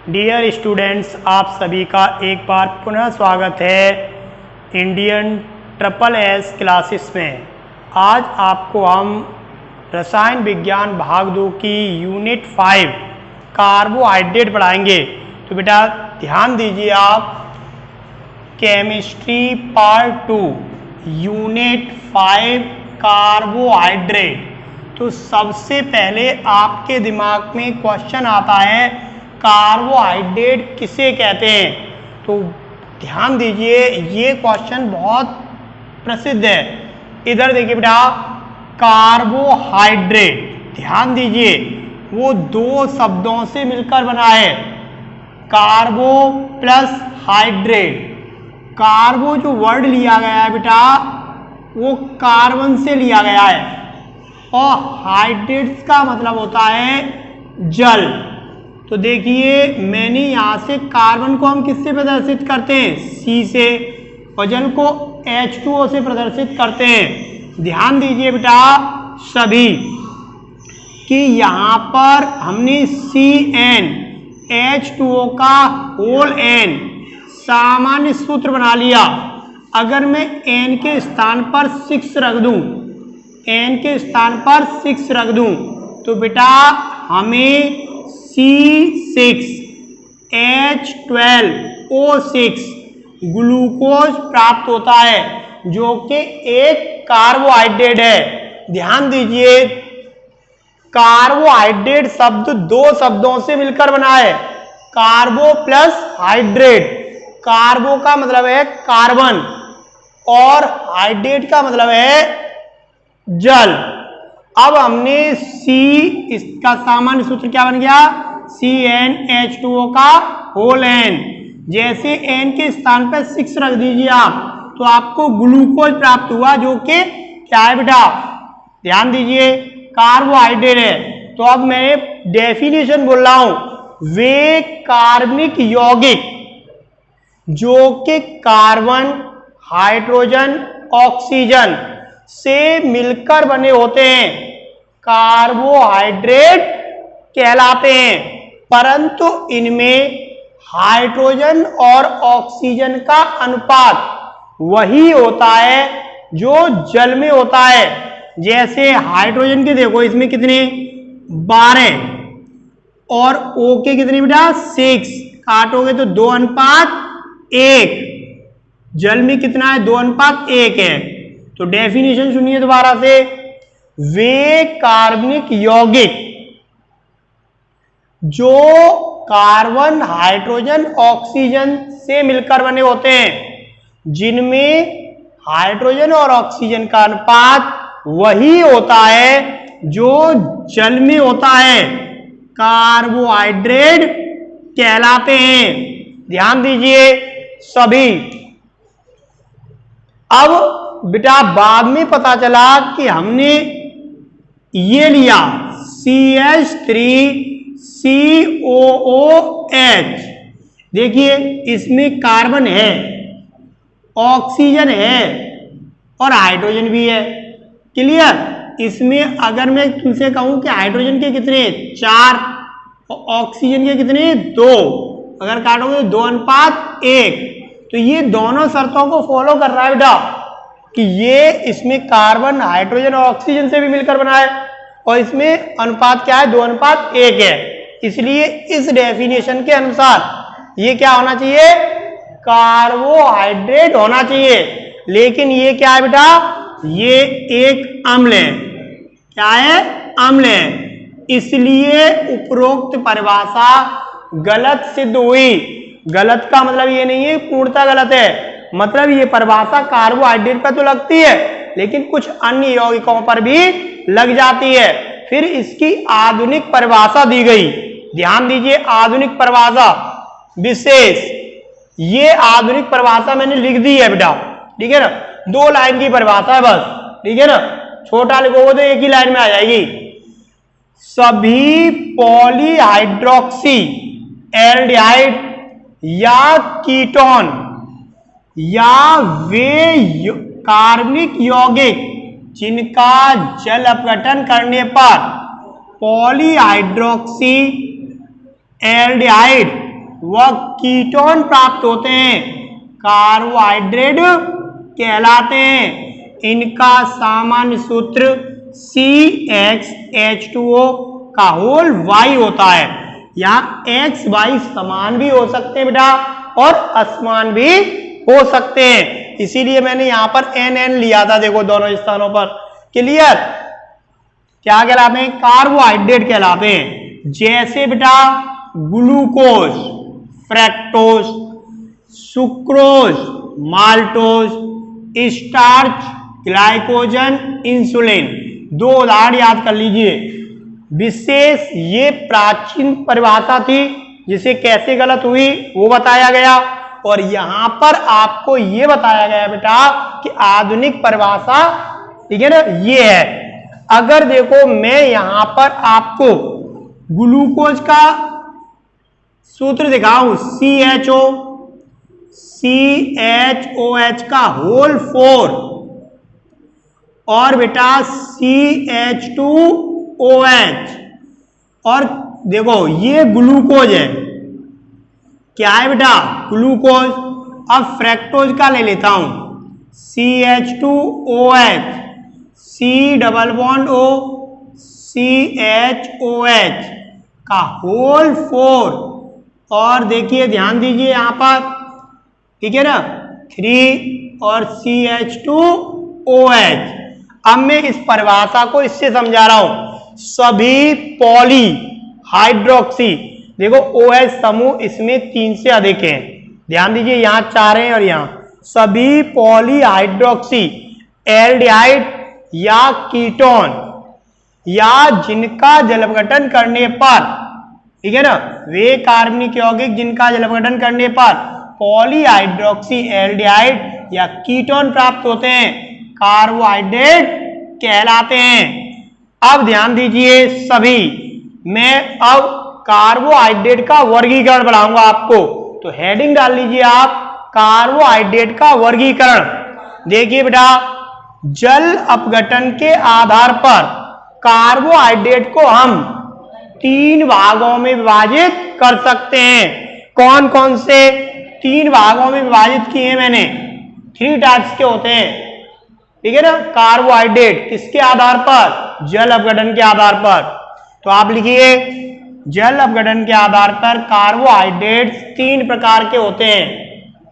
Dear students, आप सभी का एक बार पुनः स्वागत है इंडियन ट्रिपल एस क्लासेस में। आज आपको हम रसायन विज्ञान भाग 2 की यूनिट 5 कार्बोहाइड्रेट पढ़ाएंगे। तो बेटा ध्यान दीजिए आप, केमिस्ट्री पार्ट 2 यूनिट 5 कार्बोहाइड्रेट। तो सबसे पहले आपके दिमाग में क्वेश्चन आता है कार्बोहाइड्रेट किसे कहते हैं। तो ध्यान दीजिए, ये क्वेश्चन बहुत प्रसिद्ध है। इधर देखिए बेटा, कार्बोहाइड्रेट, ध्यान दीजिए वो दो शब्दों से मिलकर बना है, कार्बो प्लस हाइड्रेट। कार्बो जो वर्ड लिया गया है बेटा वो कार्बन से लिया गया है, और हाइड्रेट्स का मतलब होता है जल। तो देखिए मैंने यहाँ से कार्बन को हम किससे प्रदर्शित करते हैं, C से, और जल को H2O से प्रदर्शित करते हैं। ध्यान दीजिए बेटा सभी कि यहाँ पर हमने CN H2O का होल N सामान्य सूत्र बना लिया। अगर मैं N के स्थान पर 6 रख दूं, N के स्थान पर 6 रख दूं, तो बेटा हमें C6H12O6 ग्लूकोज प्राप्त होता है, जो कि एक कार्बोहाइड्रेट है। ध्यान दीजिए, कार्बोहाइड्रेट शब्द दो शब्दों से मिलकर बना है, कार्बो प्लस हाइड्रेट। कार्बो का मतलब है कार्बन और हाइड्रेट का मतलब है जल। अब हमने इसका सामान्य सूत्र क्या बन गया, CnH2O का होल N। जैसे N के स्थान पर 6 रख दीजिए आप, तो आपको ग्लूकोज प्राप्त हुआ, जो कि क्या है बेटा, ध्यान दीजिए कार्बोहाइड्रेट है। तो अब मैं डेफिनेशन बोल रहा हूं, वे कार्बनिक यौगिक जो कि कार्बन, हाइड्रोजन, ऑक्सीजन से मिलकर बने होते हैं, कार्बोहाइड्रेट कहलाते हैं। परंतु इनमें हाइड्रोजन और ऑक्सीजन का अनुपात वही होता है जो जल में होता है। जैसे हाइड्रोजन के देखो, इसमें कितने 12 और O के कितने बेटा 6, काटोगे तो 2:1। जल में कितना है, 2:1 है। तो डेफिनेशन सुनिए दोबारा से, वे कार्बनिक यौगिक जो कार्बन, हाइड्रोजन, ऑक्सीजन से मिलकर बने होते हैं, जिनमें हाइड्रोजन और ऑक्सीजन का अनुपात वही होता है जो जल में होता है, कार्बोहाइड्रेट कहलाते हैं। ध्यान दीजिए सभी। अब बेटा बाद में पता चला कि हमने ये लिया CH3COOH। देखिए इसमें कार्बन है, ऑक्सीजन है और हाइड्रोजन भी है। क्लियर। इसमें अगर मैं तुमसे कहूं कि हाइड्रोजन के कितने 4 और ऑक्सीजन के कितने 2, अगर काटोगे तो 2:1। तो ये दोनों शर्तों को फॉलो कर रहा है बेटा, कि ये इसमें कार्बन, हाइड्रोजन और ऑक्सीजन से भी मिलकर बना है, और इसमें अनुपात क्या है, 2:1 है। इसलिए इस डेफिनेशन के अनुसार ये क्या होना चाहिए, कार्बोहाइड्रेट होना चाहिए। लेकिन ये क्या है बेटा, ये एक अम्ल है। क्या है, अम्ल है। इसलिए उपरोक्त परिभाषा गलत सिद्ध हुई। गलत का मतलब ये नहीं है पूर्णतः गलत है, मतलब ये परिभाषा कार्बोहाइड्रेट पर तो लगती है, लेकिन कुछ अन्य यौगिकों पर भी लग जाती है। फिर इसकी आधुनिक परिभाषा दी गई। ध्यान दीजिए, आधुनिक परिभाषा विशेष, ये आधुनिक परिभाषा मैंने लिख दी है बेटा, ठीक है ना, 2 लाइन की परिभाषा है बस, ठीक है ना। छोटा लिखोगे तो एक ही लाइन में आ जाएगी। सभी पॉलीहाइड्रोक्सी एल्डिहाइड या कीटोन या वे कार्बनिक यौगिक जिनका जल अपघटन करने पर पॉलीहाइड्रोक्सी एल्डिहाइड वह कीटोन प्राप्त होते हैं, कार्बोहाइड्रेट कहलाते हैं। इनका सामान्य सूत्र CHH2O का होल Y होता है। यहाँ X Y समान भी हो सकते हैं बेटा और असमान भी हो सकते हैं, इसीलिए मैंने यहां पर NN लिया था। देखो दोनों स्थानों पर। क्लियर? क्या कहलाते हैं? कार्बोहाइड्रेट कहलाते हैं। जैसे बेटा glucose, fructose, sucrose, maltose, starch, glycogen, insulin. दो उदाहरण याद कर लीजिए। विशेष ये प्राचीन परिभाषा थी, जिसे कैसे गलत हुई वो बताया गया, और यहां पर आपको ये बताया गया बेटा कि आधुनिक परिभाषा, ठीक है ना, ये है। अगर देखो मैं यहां पर आपको ग्लूकोज का सूत्र दिखाऊं, CHOH का होल 4 और बेटा CH2OH, और देखो ये ग्लूकोज है। क्या है बेटा? ग्लूकोज। अब फ्रैक्टोज का ले लेता हूं, CH2OH, C+O CHOH का होल 4, और देखिए ध्यान दीजिए यहां पर, ठीक है ना, 3 और CH2OH। अब मैं इस परिभाषा को इससे समझा रहा हूं। सभी पॉली हाइड्रोक्सी, देखो OH समूह इसमें 3 से अधिक है। ध्यान दीजिए यहां 4 है और यहां सभी पॉली हाइड्रोक्सी एल्डिहाइड या कीटोन, या जिनका जलविघटन करने पर, ठीक है ना, वे कार्बनिक यौगिक जिनका जलविघटन करने पर पॉलीहाइड्रोक्सी एल्डिहाइड या कीटोन प्राप्त होते हैं, कार्बोहाइड्रेट कहलाते हैं। अब ध्यान दीजिए सभी, मैं अब कार्बोहाइड्रेट का वर्गीकरण बढ़ाऊंगा आपको, तो हेडिंग डाल लीजिए आप, कार्बोहाइड्रेट का वर्गीकरण। देखिए बेटा, जल अपघटन के आधार पर कार्बोहाइड्रेट को हम 3 भागों में विभाजित कर सकते हैं। कौन कौन से 3 भागों में विभाजित किए हैं मैंने? 3 टाइप्स के होते हैं, ठीक है ना, कार्बोहाइड्रेट। किसके आधार पर? जल अपघटन के आधार पर। तो आप लिखिए, जल अपघटन के आधार पर कार्बोहाइड्रेट 3 प्रकार के होते हैं।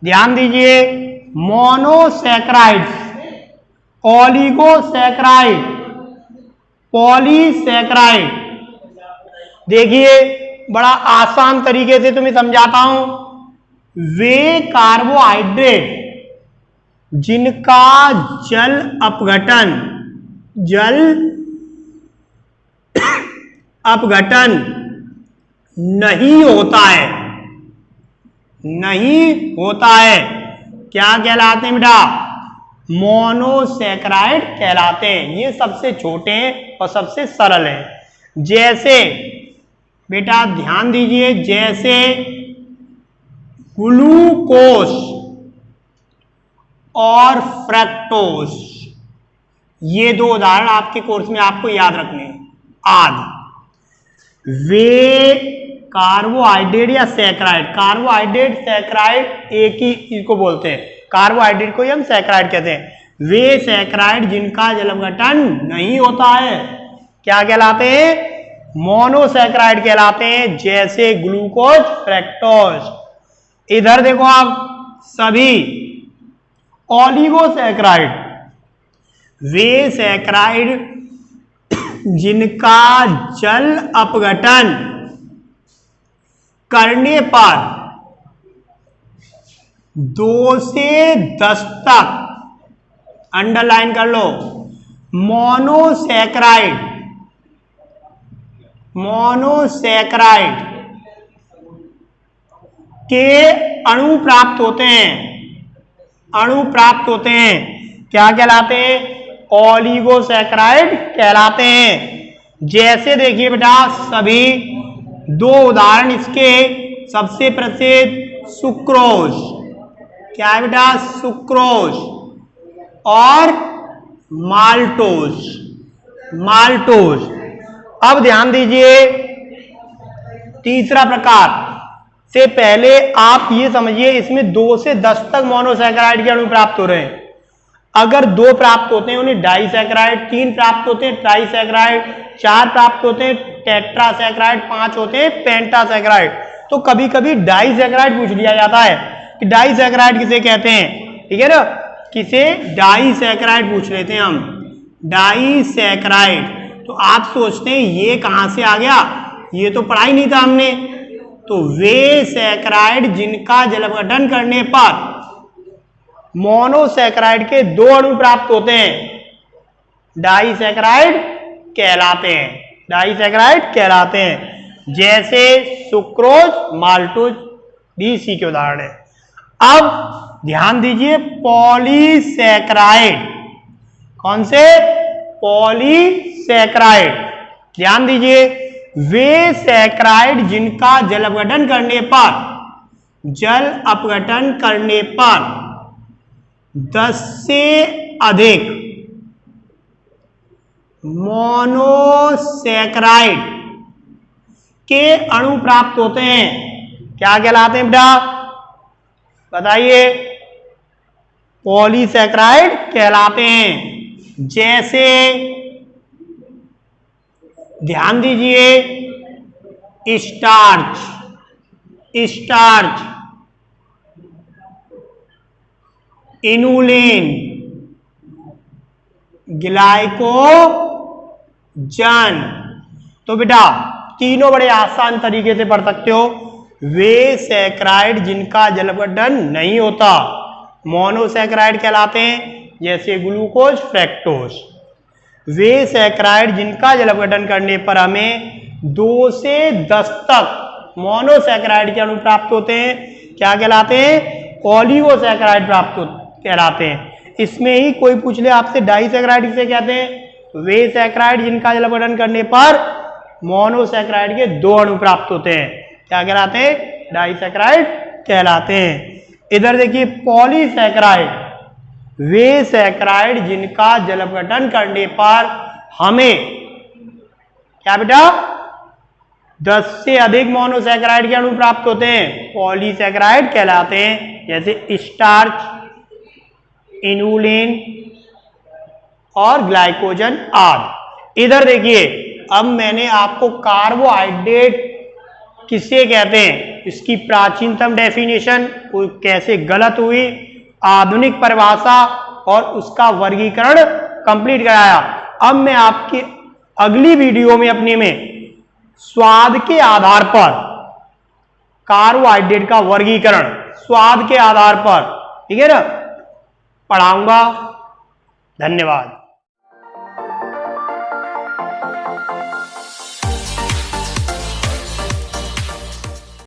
ध्यान दीजिए, मोनोसैकराइड्स, ओलिगोसैकराइड, पॉलीसैकराइड। देखिए बड़ा आसान तरीके से तुम्हें समझाता हूं। वे कार्बोहाइड्रेट जिनका जल अपघटन नहीं होता है, क्या कहलाते हैं बेटा? मोनोसैकराइड कहलाते हैं। ये सबसे छोटे हैं और सबसे सरल हैं। जैसे बेटा ध्यान दीजिए, जैसे ग्लूकोज और फ्रक्टोज, ये 2 उदाहरण आपके कोर्स में आपको याद रखने हैं। आदि वे कार्बोहाइड्रेट या सैकराइड, कार्बोहाइड्रेट सैकराइड एक ही चीज को बोलते हैं, कार्बोहाइड्रेट को ही हम सैकराइड कहते हैं। वे सैकराइड जिनका जलविघटन नहीं होता है क्या कहलाते हैं? मोनोसैकराइड कहलाते हैं, जैसे ग्लूकोज, फ्रक्टोज। इधर देखो आप, सभी ओलिगोसैकराइड, वे सैकराइड जिनका जल अपघटन करने पर 2 से 10 तक, अंडरलाइन कर लो, मोनोसैकराइड के अणु प्राप्त होते हैं, क्या कहलाते हैं? ओलिगोसैकराइड कहलाते हैं। जैसे देखिए बेटा, सभी 2 उदाहरण इसके, सबसे प्रसिद्ध सुक्रोज, क्या है बेटा? सुक्रोज, और माल्टोज। अब ध्यान दीजिए, तीसरा प्रकार से पहले आप ये समझिए इसमें 2 से 10 तक मोनोसैकेराइड के अणु प्राप्त हो रहे हैं। अगर 2 प्राप्त होते हैं उन्हें डाइसैकेराइड, 3 प्राप्त होते हैं ट्राइसैकेराइड, 4 प्राप्त होते हैं टेट्रासैकेराइड, 5 होते हैं पेंटासैकेराइड। तो कभी कभी डाइसैकेराइड पूछ लिया जाता है कि डाइसैकेराइड किसे कहते हैं, ठीक है ना, किसे डाइसैकेराइड पूछ लेते हैं हम, डाइसैकेराइड। तो आप सोचते हैं ये कहां से आ गया, ये तो पढ़ा ही नहीं था हमने। तो वे सैकेराइड जिनका जल अपघटन करने पर मोनोसैकेराइड के 2 अणु प्राप्त होते हैं, डाइसैकेराइड कहलाते हैं, डाइसैकेराइड कहलाते हैं। जैसे सुक्रोज, माल्टोज भी इसी के उदाहरण है। अब ध्यान दीजिए पॉलीसैकेराइड, कौन से, पॉलीसैकेराइड। ध्यान दीजिए वे सैकेराइड जिनका जल अपघटन करने पर 10 से अधिक मोनोसैकेराइड के अणु प्राप्त होते हैं, क्या कहलाते हैं बेटा, बताइए, पॉलीसैकेराइड कहलाते हैं। जैसे ध्यान दीजिए स्टार्च, इनुलिन, ग्लाइकोजन। तो बेटा तीनों बड़े आसान तरीके से पढ़ सकते हो। वे सैकेराइड जिनका जल अपघटन नहीं होता मोनोसैकेराइड कहलाते हैं, जैसे ग्लूकोज, फ्रैक्टोज। वे सैकेराइड जिनका जल अपघटन करने पर हमें 2 से 10 तक मोनोसैकेराइड के अणु प्राप्त होते हैं, क्या कहलाते हैं, ओलिगोसैकेराइड कहलाते हैं। इसमें ही कोई पूछ ले आपसे डाइसैकेराइड किसे कहते हैं, तो वे सैकेराइड जिनका जल अपघटन करने पर मोनोसैकेराइड के 2 अणु प्राप्त होते हैं, क्या कहलाते हैं, डाइसैकेराइड कहलाते हैं। इधर देखिए पॉलीसैकेराइड, वे सैकेराइड जिनका जल अपघटन करने पर हमें क्या बेटा 10 से अधिक मोनोसैकेराइड के अणु प्राप्त होते हैं, पॉलीसैकेराइड कहलाते हैं। जैसे स्टार्च, इनुलिन और ग्लाइकोजन आदि। इधर देखिए अब मैंने आपको कार्बोहाइड्रेट किसे कहते हैं, इसकी प्राचीनतम डेफिनेशन कैसे गलत हुई, आधुनिक परिभाषा और उसका वर्गीकरण कंप्लीट कराया। अब मैं आपकी अगली वीडियो में अपने में स्वाद के आधार पर कार्बोहाइड्रेट का वर्गीकरण स्वाद के आधार पर, ठीक है ना, पढ़ाऊंगा। धन्यवाद।